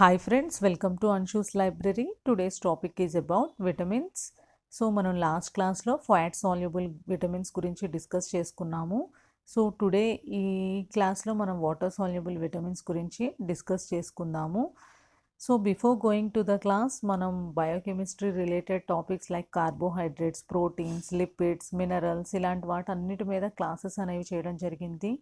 Hi friends, welcome to Anshu's library. Today's topic is about vitamins. So మనం last క్లాస్లో fat soluble vitamins గురించి discuss చేసుకున్నాము. So today ఈ క్లాస్లో మనం వాటర్ సాల్యుబుల్ విటమిన్స్ గురించి డిస్కస్ చేసుకుందాము. So before going to the class మనం biochemistry related topics like carbohydrates, proteins, lipids, minerals ఇలాంటి వాటన్నిటి మీద క్లాసెస్ అనేవి చేయడం జరిగింది.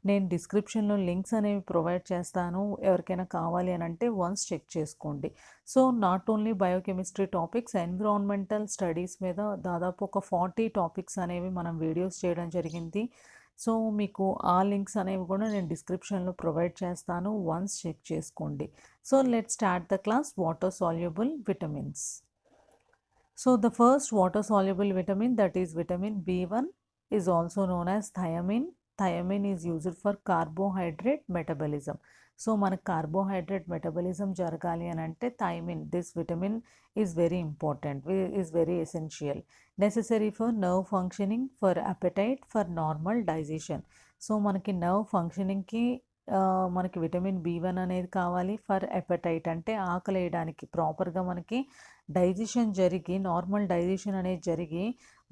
నేను డిస్క్రిప్షన్లో లింక్స్ అనేవి ప్రొవైడ్ చేస్తాను. ఎవరికైనా కావాలి అని అంటే వన్స్ చెక్ చేసుకోండి. So not only biochemistry topics, environmental studies మీద దాదాపు ఒక 40 టాపిక్స్ అనేవి మనం వీడియోస్ చేయడం జరిగింది. సో మీకు ఆ లింక్స్ అనేవి కూడా నేను డిస్క్రిప్షన్లో ప్రొవైడ్ చేస్తాను. వన్స్ చెక్ చేసుకోండి. So let start the class water soluble vitamins. So the first water soluble vitamin, that is vitamin B1, is also known as thiamine. Thiamine is used for carbohydrate metabolism. So మన carbohydrate metabolism జరగాలి అని అంటే thiamine, this vitamin is very important, is very essential, necessary for nerve functioning, for appetite, for normal digestion. So మనకి nerve functioningకి మనకి vitamin B1 అనేది కావాలి. For appetite అంటే ఆకలి వేయడానికి ప్రాపర్గా మనకి డైజెషన్ జరిగి నార్మల్ డైజెషన్ అనేది జరిగి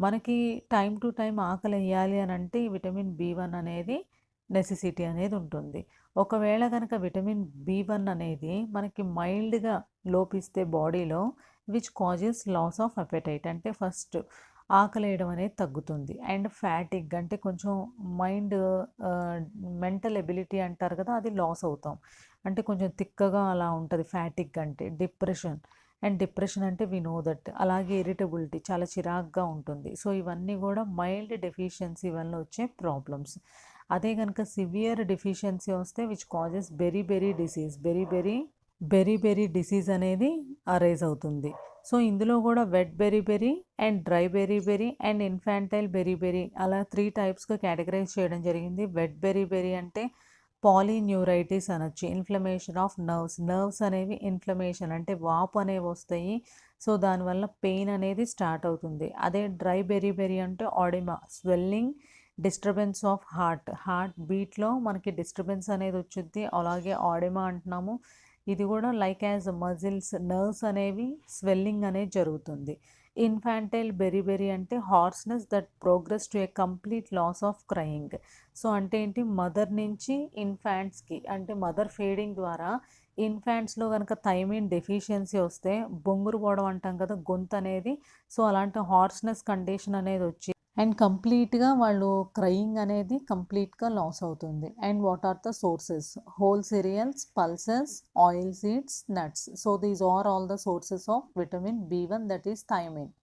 మనకి టైం టు టైం ఆకలి వేయాలి అని అంటే విటమిన్ B1 అనేది నెసెసిటీ అనేది ఉంటుంది. ఒకవేళ కనుక విటమిన్ B1 అనేది మనకి మైల్డ్గా లోపిస్తే బాడీలో which causes loss of appetite, అంటే ఫస్ట్ ఆకలి వేయడం అనేది తగ్గుతుంది. అండ్ ఫ్యాటిక్ అంటే కొంచెం మైండ్ మెంటల్ ఎబిలిటీ అంటారు కదా, అది లాస్ అవుతాం. అంటే కొంచెం తిక్కగా అలా ఉంటుంది ఫ్యాటిక్ అంటే. డిప్రెషన్, అండ్ డిప్రెషన్ అంటే వి నో దట్. అలాగే ఇరిటబిలిటీ, చాలా చిరాగ్గా ఉంటుంది. సో ఇవన్నీ కూడా మైల్డ్ డెఫిషియన్సీ వల్ల వచ్చే ప్రాబ్లమ్స్. అదే కనుక సివియర్ డెఫిషియన్సీ వస్తే విచ్ కాజెస్ బెరీ డిసీజ్ అనేది అరైజ్ అవుతుంది. సో ఇందులో కూడా wet beri and dry beri and infantile beri అలా 3 టైప్స్గా కేటగరైజ్ చేయడం జరిగింది. వెట్ బెరీ అంటే పాలీన్యూరైటిస్ అనొచ్చు, ఇన్ఫ్లమేషన్ ఆఫ్ నర్వ్స్ అనేవి ఇన్ఫ్లమేషన్ అంటే వాపు అనేవి వస్తాయి. సో దానివల్ల పెయిన్ అనేది స్టార్ట్ అవుతుంది. అదే డ్రై బెరీ అంటే oedema, swelling, disturbance of heart బీట్లో మనకి డిస్టర్బెన్స్ అనేది వచ్చింది. అలాగే ఆడిమా అంటున్నాము, ఇది కూడా లైక్ యాజ్ మజిల్స్, నర్వ్స్ అనేవి స్వెల్లింగ్ అనేది జరుగుతుంది. ఇన్ఫాంటైల్ బెరీ అంటే hoarseness that progress to a complete loss of crying. So అంటే ఏంటి, మదర్ నుంచి ఇన్ఫాంట్స్కి, అంటే మదర్ ఫీడింగ్ ద్వారా ఇన్ఫాంట్స్లో కనుక థైమిన్ డెఫిషియన్సీ వస్తే బొంగురు పోవడం అంటాం కదా, గొంతు అనేది. సో అలాంటి హార్స్నెస్ కండిషన్ అనేది వచ్చి అండ్ కంప్లీట్గా వాళ్ళు క్రయింగ్ అనేది కంప్లీట్గా లాస్ అవుతుంది. And what are the sources? Whole cereals, pulses, oil seeds, nuts. So these are all the sources of vitamin B1, that is thiamine.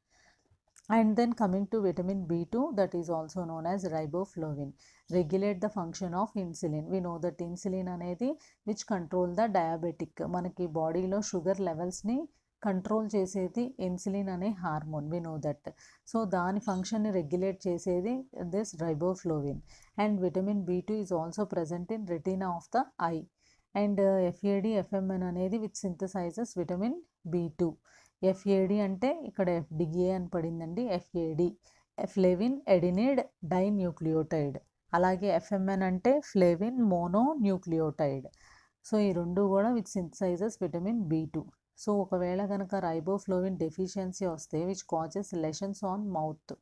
And then coming to vitamin B2, that is also known as riboflavin, regulate the function of insulin. We know that insulin అనేది which control the diabetic, మనకి బాడీలో sugar లెవెల్స్ని control చేసేది insulin అనే hormone, we know that. So దాని ఫంక్షన్ని regulate చేసేది this riboflavin. And vitamin B2 is also present in retina of the eye. And FAD-FMN అనేది విచ్ సింథసైజెస్ విటమిన్ B2. FAD అంటే ఇక్కడ FDA అని పడిందండి. FAD flavin adenine dinucleotide. అలాగే FMN అంటే ఫ్లేవిన్ మోనోన్యూక్లియోటైడ్. సో ఈ రెండు కూడా విచ్ సింథసైజెస్ విటమిన్ B2. సో ఒకవేళ కనుక రైబోఫ్లోవిన్ డెఫిషియన్సీ వస్తే which causes lesions on mouth.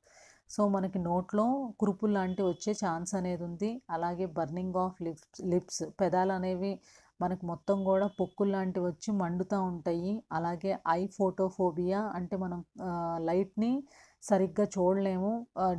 So మనకి నోట్లో కురుపులు లాంటివి వచ్చే ఛాన్స్ అనేది ఉంది. అలాగే బర్నింగ్ ఆఫ్ లిప్స్, పెదాలు అనేవి మనకు మొత్తం కూడా పొక్కులు లాంటివి వచ్చి మండుతూ ఉంటాయి. అలాగే ఐ ఫోటోఫోబియా, అంటే మనం లైట్ని సరిగ్గా చూడలేము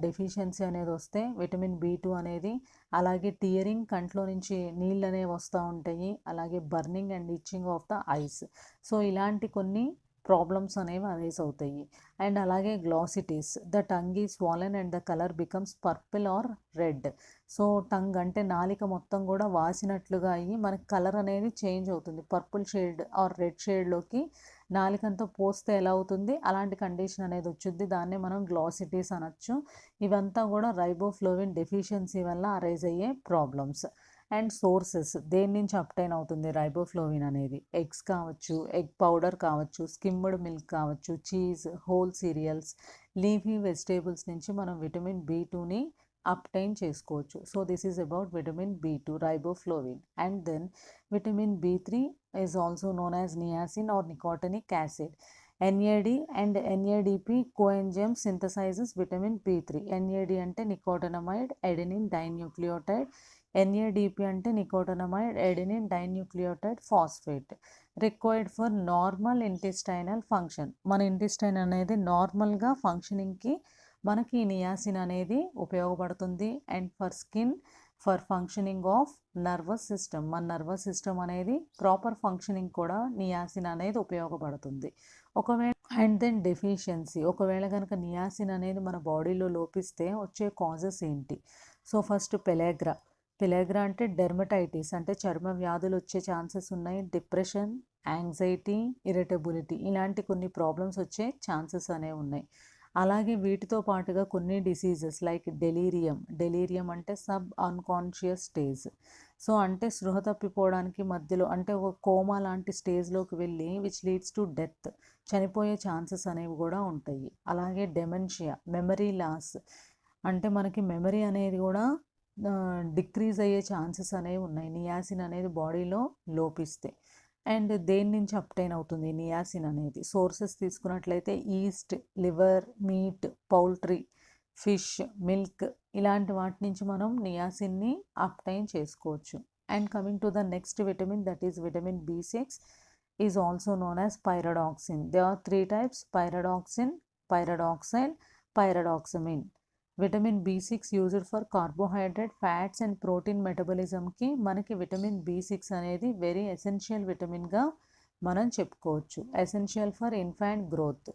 డెఫిషియన్సీ అనేది వస్తే విటమిన్ B2 అనేది. అలాగే టియరింగ్, కంట్లో నుంచి నీళ్ళు అనేవి వస్తూ ఉంటాయి. అలాగే burning and itching of the ice. So ఇలాంటి కొన్ని ప్రాబ్లమ్స్ అనేవి అరైజ్ అవుతాయి. అండ్ అలాగే గ్లాసిటీస్, ద టంగ్ ఈ swollen and the colour becomes purple are red. So tongue అంటే నాలిక మొత్తం కూడా వాసినట్లుగా అయ్యి మనకి కలర్ అనేది చేంజ్ అవుతుంది, పర్పుల్ షేడ్ ఆర్ రెడ్ షేడ్లోకి నాలికంతా పోస్తే ఎలా అవుతుంది, అలాంటి కండిషన్ అనేది వచ్చింది. దాన్నే మనం గ్లాసిటీస్ అనొచ్చు. ఇవంతా కూడా రైబోఫ్లోవిన్ డెఫిషియన్సీ వల్ల అరైజ్ అయ్యే ప్రాబ్లమ్స్. అండ్ సోర్సెస్, దేని నుంచి అప్టైన్ అవుతుంది రైబోఫ్లోవిన్ అనేది? ఎగ్స్ కావచ్చు, ఎగ్ పౌడర్ కావచ్చు, స్కిమ్డ్ మిల్క్ కావచ్చు, cheese, whole cereals, leafy vegetables నుంచి మనం విటమిన్ B2ని అప్టైన్ చేసుకోవచ్చు. So this is about vitamin B2 riboflavin. And then vitamin B3 is also known as niacin or nicotinic acid. NAD and NADP coenzyme synthesizes vitamin B3. NAD అంటే nicotinamide adenine dinucleotide, NADP అంటే nicotinamide adenine dinucleotide phosphate, required for normal intestinal function. మన intestine అనేది నార్మల్గా ఫంక్షనింగ్కి మనకి ఈ niacin అనేది ఉపయోగపడుతుంది. And for skin, for functioning of nervous system, మన నర్వస్ సిస్టమ్ అనేది ప్రాపర్ ఫంక్షనింగ్ కూడా నియాసిన్ అనేది ఉపయోగపడుతుంది. ఒకవేళ అండ్ దెన్ డెఫిషియన్సీ, ఒకవేళ కనుక నియాసిన్ అనేది మన బాడీలో లోపిస్తే వచ్చే కాజెస్ ఏంటి? So first పెలాగ్రా. పెలాగ్రా అంటే డెర్మటైటిస్, అంటే చర్మ వ్యాధులు వచ్చే ఛాన్సెస్ ఉన్నాయి. డిప్రెషన్, యాంగ్జైటీ, ఇరిటబిలిటీ, ఇలాంటి కొన్ని ప్రాబ్లమ్స్ వచ్చే ఛాన్సెస్ అనేవి ఉన్నాయి. అలాగే వీటితో పాటుగా కొన్ని డిసీజెస్ లైక్ డెలీరియం అంటే సబ్ అన్కాన్షియస్ స్టేజ్. సో అంటే స్పృహ తప్పిపోవడానికి మధ్యలో, అంటే ఒక కోమా లాంటి స్టేజ్లోకి వెళ్ళి విచ్ లీడ్స్ టు డెత్, చనిపోయే ఛాన్సెస్ అనేవి కూడా ఉంటాయి. అలాగే డెమెన్షియా, మెమరీ లాస్, అంటే మనకి మెమరీ అనేది కూడా డిక్రీజ్ అయ్యే ఛాన్సెస్ అనేవి ఉన్నాయి నియాసిన్ అనేది బాడీలో లోపిస్తే. అండ్ దేని నుంచి అప్టైన్ అవుతుంది నియాసిన్ అనేది? సోర్సెస్ తీసుకున్నట్లయితే east, liver, meet, poultry, fish, milk, ఇలాంటి వాటి నుంచి మనం నియాసిన్ని అప్టైన్ చేసుకోవచ్చు. And coming to the next vitamin, that is vitamin B6 is also known as pyridoxine. There are 3 types: pyridoxine, pyridoxine, pyridoxamine. Vitamin B6 used for carbohydrate, fats and protein మెటబాలిజంకి మనకి vitamin B6 అనేది very essential విటమిన్గా మనం చెప్పుకోవచ్చు. Essential for infant growth.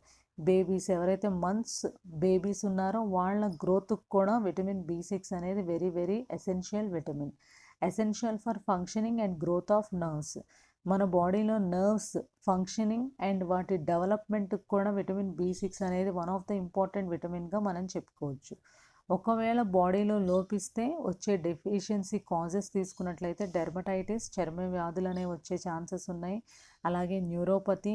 Babies ఎవరైతే months babies ఉన్నారో వాళ్ళ గ్రోత్కి కూడా విటమిన్ B6 అనేది very very essential vitamin. Essential for functioning and growth of nerves. మన బాడీలో నర్వ్స్ ఫంక్షనింగ్ అండ్ వాటి డెవలప్మెంట్కి కూడా విటమిన్ B6 అనేది వన్ ఆఫ్ ద ఇంపార్టెంట్ విటమిన్గా మనం చెప్పుకోవచ్చు. ఒకవేళ బాడీలో లోపిస్తే వచ్చే డెఫిషియన్సీ కాజెస్ తీసుకున్నట్లయితే డెర్మటైటిస్, చర్మ వ్యాధులు అనేవి వచ్చే ఛాన్సెస్ ఉన్నాయి. అలాగే న్యూరోపతి,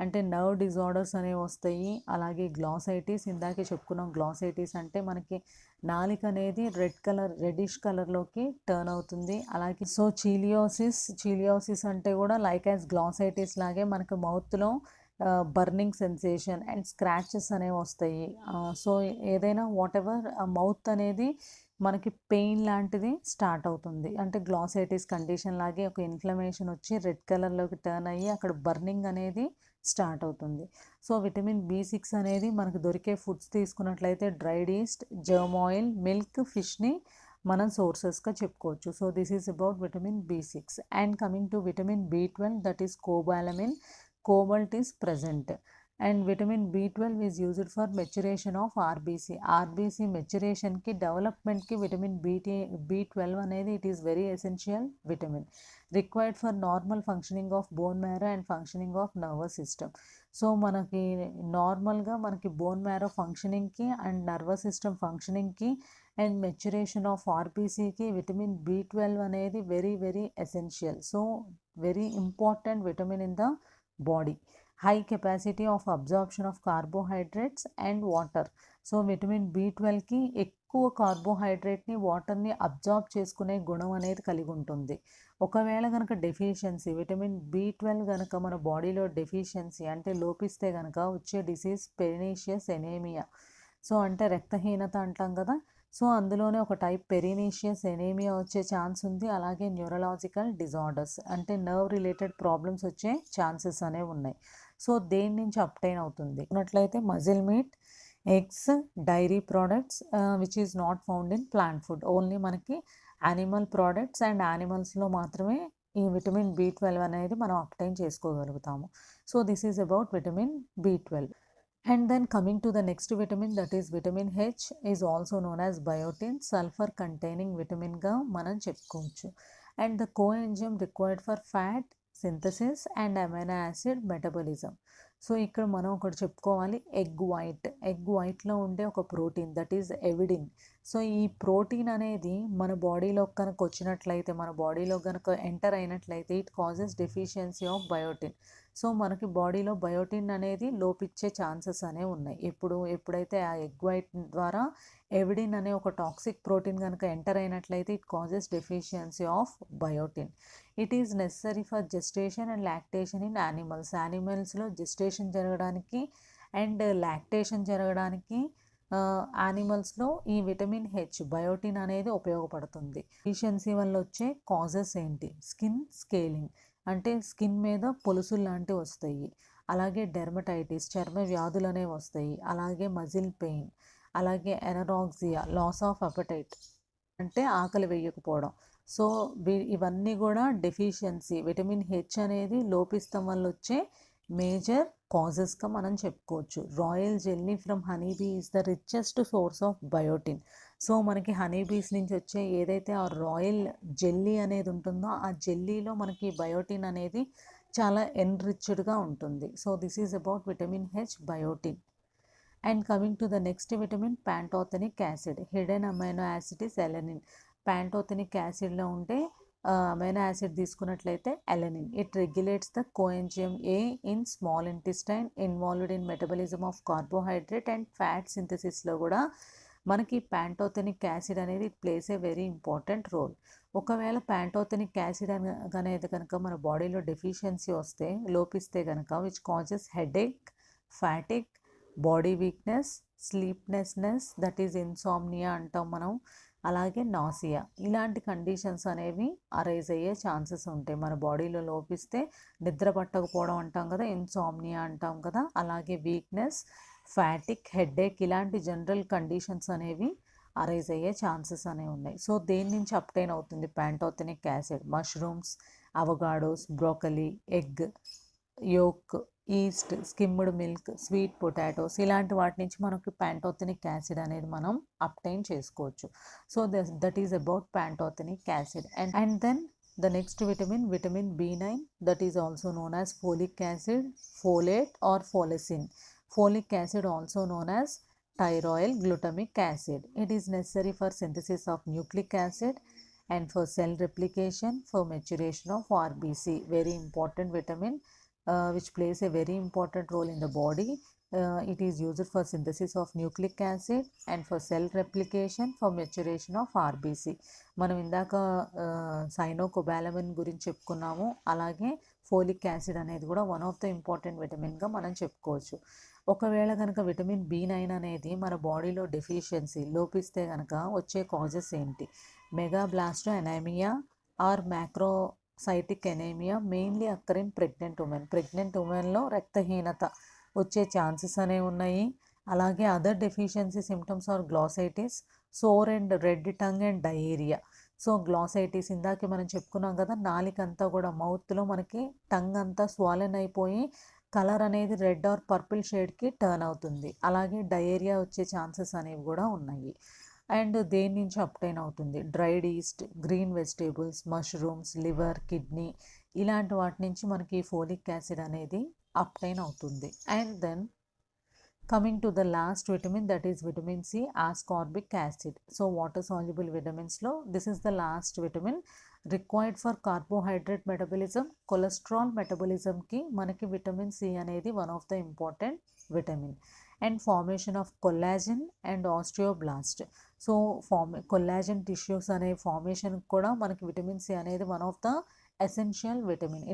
అంటే నర్వ్ డిజార్డర్స్ అనేవి వస్తాయి. అలాగే గ్లాసైటిస్, ఇందాకే చెప్పుకున్నాం. గ్లాసైటిస్ అంటే మనకి నాలిక అనేది రెడ్డిష్ కలర్లోకి టర్న్ అవుతుంది. అలాగే సో చీలియోసిస్ అంటే కూడా లైక్ యాజ్ గ్లాసైటిస్ లాగే మనకు మౌత్లో బర్నింగ్ సెన్సేషన్ అండ్ స్క్రాచెస్ అనేవి వస్తాయి. సో ఏదైనా వాట్ ఎవర్ మౌత్ అనేది మనకి పెయిన్ లాంటిది స్టార్ట్ అవుతుంది. అంటే గ్లాసైటిస్ కండిషన్ లాగే ఒక ఇన్ఫ్లమేషన్ వచ్చి రెడ్ కలర్లోకి టర్న్ అయ్యి అక్కడ బర్నింగ్ అనేది స్టార్ట్ అవుతుంది. సో విటమిన్ B6 అనేది మనకు దొరికే ఫుడ్స్ తీసుకున్నట్లయితే dried yeast, germ oil, milk, ఫిష్ని మనం సోర్సెస్గా చెప్పుకోవచ్చు. So this is about vitamin B6. And coming to vitamin B12, that is cobalamin. Cobalt is present. And vitamin B12 is used for maturation of RBC maturation ki development ki vitamin B12 అనేది it is very essential vitamin required for normal functioning of bone marrow and functioning of nervous system. So మనకి నార్మల్గా మనకి bone marrow ఫంక్షనింగ్కి and nervous system ఫంక్షనింగ్కి and maturation of ఆర్బీసీకి vitamin B12 అనేది very very essential. So very important vitamin in the body. High capacity of absorption of carbohydrates and water. So vitamin B12కి ఎక్కువ కార్బోహైడ్రేట్ని, వాటర్ని అబ్జార్బ్ చేసుకునే గుణం అనేది కలిగి ఉంటుంది. ఒకవేళ కనుక డెఫిషియన్సీ విటమిన్ B12 కనుక మన బాడీలో డెఫిషియన్సీ అంటే లోపిస్తే కనుక వచ్చే డిసీజ్ పెరినీషియస్ ఎనేమియా. సో అంటే రక్తహీనత అంటాం కదా. సో అందులోనే ఒక టైప్ పెరినీషియస్ ఎనేమియా వచ్చే ఛాన్స్ ఉంది. అలాగే న్యూరలాజికల్ డిజార్డర్స్ అంటే నర్వ్ రిలేటెడ్ ప్రాబ్లమ్స్ వచ్చే ఛాన్సెస్ అనేవి ఉన్నాయి. సో దేని నుంచి అప్టైన్ అవుతుంది అన్నట్లయితే muscle meat, eggs, dairy products which is not found in plant food. Only మనకి యానిమల్ ప్రోడక్ట్స్ అండ్ యానిమల్స్లో మాత్రమే ఈ విటమిన్ B12 అనేది మనం అప్టైన్ చేసుకోగలుగుతాము. So this is about vitamin B12. And then coming to the next vitamin, that is vitamin H, is also known as biotin, sulfur containing vitamin గా మనం చెప్పుకోవచ్చు. And the coenzyme required for fat synthesis and amino acid metabolism. So ఇక్కడ మనం ఒకటి చెప్పుకోవాలి, egg వైట్లో ఉండే ఒక ప్రోటీన్ దట్ ఈజ్ ఎవిడిన్. సో ఈ ప్రోటీన్ అనేది మన బాడీలో కనుక వచ్చినట్లయితే, మన బాడీలో కనుక ఎంటర్ అయినట్లయితే it causes deficiency of biotin. So మనకి బాడీలో బయోటిన్ అనేది లోపించే ఛాన్సెస్ అనేవి ఉన్నాయి. ఎప్పుడైతే ఆ ఎగ్ వైట్ ద్వారా ఎవిడిన్ అనే ఒక టాక్సిక్ ప్రోటీన్ కనుక ఎంటర్ అయినట్లయితే it causes deficiency of biotin. It is necessary for gestation and lactation in యానిమల్స్లో జెస్టేషన్ జరగడానికి అండ్ లాక్టేషన్ జరగడానికి యానిమల్స్లో ఈ విటమిన్ హెచ్ బయోటిన్ అనేది ఉపయోగపడుతుంది. డెఫిషియన్సీ వల్ల వచ్చే కాజెస్ ఏంటి? స్కిన్ స్కేలింగ్, అంటే స్కిన్ మీద పొలుసులు లాంటివి వస్తాయి. అలాగే డెర్మటైటిస్, చర్మ వ్యాధులు అనేవి వస్తాయి. అలాగే మజిల్ పెయిన్, అలాగే ఎనరాక్సియా, లాస్ ఆఫ్ అపటైట్ అంటే ఆకలి వేయకపోవడం. సో ఇవన్నీ కూడా డెఫిషియన్సీ, విటమిన్ హెచ్ అనేది లోపిస్తం వల్ల వచ్చే మేజర్ కాజెస్గా మనం చెప్పుకోవచ్చు. Royal jelly from honeybee is the richest source of biotin. So మనకి హనీబీస్ నుంచి వచ్చే ఏదైతే ఆ రాయల్ జెల్లీ అనేది ఉంటుందో ఆ జెల్లీలో మనకి బయోటిన్ అనేది చాలా ఎన్రిచ్డ్గా ఉంటుంది. So this is about vitamin H, biotin. And coming to the next vitamin, pantothenic acid. Hidden amino acid is alanine. Pantothenic యాసిడ్లో ఉంటే అమైనో యాసిడ్ తీసుకున్నట్లయితే alanine. It regulates the coenzyme A in small intestine, involved in metabolism of carbohydrate and fat సింథసిస్లో కూడా మనకి pantothenic acid అనేది it plays a very important role. ఒకవేళ pantothenic acid అనేది కనుక మన బాడీలో డెఫిషియన్సీ వస్తే, లోపిస్తే కనుక which causes headache, fatigue, body weakness, sleeplessness that is insomnia అంటాం మనం, అలాగే నాసియా, ఇలాంటి కండిషన్స్ అనేవి అరైజ్ అయ్యే ఛాన్సెస్ ఉంటాయి. మన బాడీలో లోపిస్తే నిద్ర పట్టకపోవడం అంటాం కదా, ఇన్సామ్నియా అంటాం కదా, అలాగే వీక్నెస్, ఫ్యాటిక్, హెడేక్, ఇలాంటి జనరల్ కండిషన్స్ అనేవి అరైజ్ అయ్యే ఛాన్సెస్ అనేవి ఉన్నాయి. సో దేని నుంచి అప్టైన్ అవుతుంది pantothenic acid? Mushrooms, avocados, broccoli, egg yolk, yeast, skimmed milk, sweet potatoes, ఇలాంటి వాటి నుంచి మనకి ప్యాంటోథెనిక్ యాసిడ్ అనేది మనం అప్టైన్ చేసుకోవచ్చు. So that is about pantothenic acid. And then the next vitamin B9, that is also known as folic acid, folate or folacin. Folic acid also known as thyroid glutamic acid. It is necessary for synthesis of nucleic acid and for cell replication, for maturation of RBC. Very important vitamin which plays a very important role in the body. It is used for synthesis of nucleic acid and for cell replication, for maturation of RBC. మనం ఇందాక cyanocobalamin గురించి చెప్పుకున్నాము. అలాగే folic acid అనేది కూడా one of the important విటమిన్గా మనం చెప్పుకోవచ్చు. ఒకవేళ కనుక విటమిన్ B9 అనేది మన బాడీలో డెఫిషియన్సీ లోపిస్తే కనుక వచ్చే కాజెస్ ఏంటి? Megaloblastic anaemia or macrocytic anaemia mainly occur in pregnant ఉమెన్లో రక్తహీనత వచ్చే ఛాన్సెస్ అనేవి ఉన్నాయి. అలాగే other deficiency symptoms are glossitis, sore and red tongue and diarrhoea. So glossitis ఇందాకే మనం చెప్పుకున్నాం కదా, నాలికంతా కూడా మౌత్లో మనకి టంగ్ అంతా స్వాలెన్ అయిపోయి కలర్ అనేది రెడ్ ఆర్ పర్పుల్ షేడ్కి టర్న్ అవుతుంది. అలాగే డయేరియా వచ్చే ఛాన్సెస్ అనేవి కూడా ఉన్నాయి. అండ్ దేని నుంచి అప్టైన్ అవుతుంది? Dried yeast, green vegetables, mushrooms, liver, kidney, ఇలాంటి వాటి నుంచి మనకి ఫోలిక్ యాసిడ్ అనేది అప్టైన్ అవుతుంది. And then coming to the last vitamin, that is vitamin C, ascorbic acid. So water soluble vitamins lo this is the last vitamin required for carbohydrate metabolism, cholesterol metabolism ki manaki vitamin C anedi one of the important vitamin, and formation of collagen and osteoblast. So collagen tissues ane formation kuda manaki vitamin C anedi one of the essential vitamin.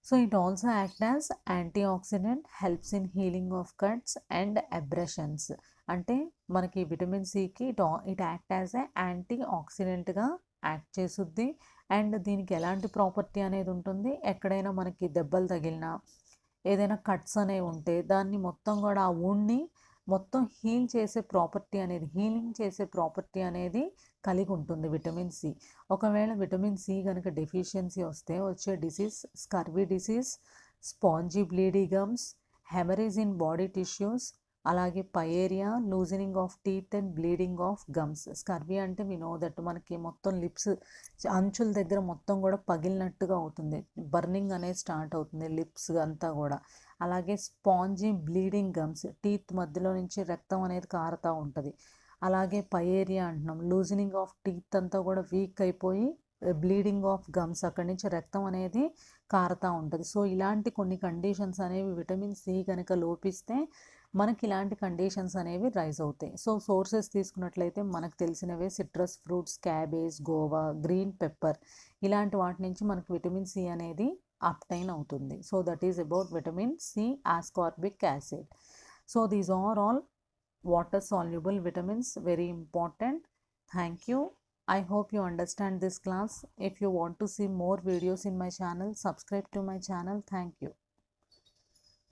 So it also acts as antioxidant, helps in healing of cuts and abrasions. అంటే మనకి vitamin సికి it act as a anti ఆక్సిడెంట్గా act చేస్తుంది. And దీనికి ఎలాంటి property అనేది ఉంటుంది? ఎక్కడైనా మనకి దెబ్బలు తగిలినా, ఏదైనా కట్స్ అనేవి ఉంటే దాన్ని మొత్తం కూడా ఆ వుండ్ని మొత్తం హీలింగ్ చేసే ప్రాపర్టీ అనేది కలిగి ఉంటుంది విటమిన్ సి. ఒకవేళ విటమిన్ సి కనుక డెఫిషియన్సీ వస్తే వచ్చే disease scurvy disease, spongy bleedy gums, haemorrhage in body tissues, అలాగే pyorrhoea, loosening of teeth and bleeding of gums. Scurvy అంటే వి నో దట్ మనకి మొత్తం లిప్స్ అంచుల దగ్గర మొత్తం కూడా పగిలినట్టుగా అవుతుంది, బర్నింగ్ అనేది స్టార్ట్ అవుతుంది లిప్స్ అంతా కూడా. అలాగే స్పాంజీ బ్లీడింగ్ గమ్స్, టీత్ మధ్యలో నుంచి రక్తం అనేది కారుతూ ఉంటుంది. అలాగే పయేరియా అంటున్నాం, లూజనింగ్ ఆఫ్ టీత్ అంతా కూడా వీక్ అయిపోయి బ్లీడింగ్ ఆఫ్ గమ్స్, అక్కడి నుంచి రక్తం అనేది కారుతూ ఉంటుంది. సో ఇలాంటి కొన్ని కండిషన్స్ అనేవి విటమిన్ సి కనుక లోపిస్తే మనకి ఇలాంటి కండిషన్స్ అనేవి రైజ్ అవుతాయి. సో సోర్సెస్ తీసుకున్నట్లయితే మనకు తెలిసినవే citrus fruits, cabbage, guava, green pepper, ఇలాంటి వాటి నుంచి మనకు విటమిన్ సి అనేది అప్టైన్ అవుతుంది. So that is about vitamin C, ascorbic acid. So these are all water soluble vitamins, very important. Thank you. I hope you understand this class. If you want to see more videos in my channel, subscribe to my channel. Thank you.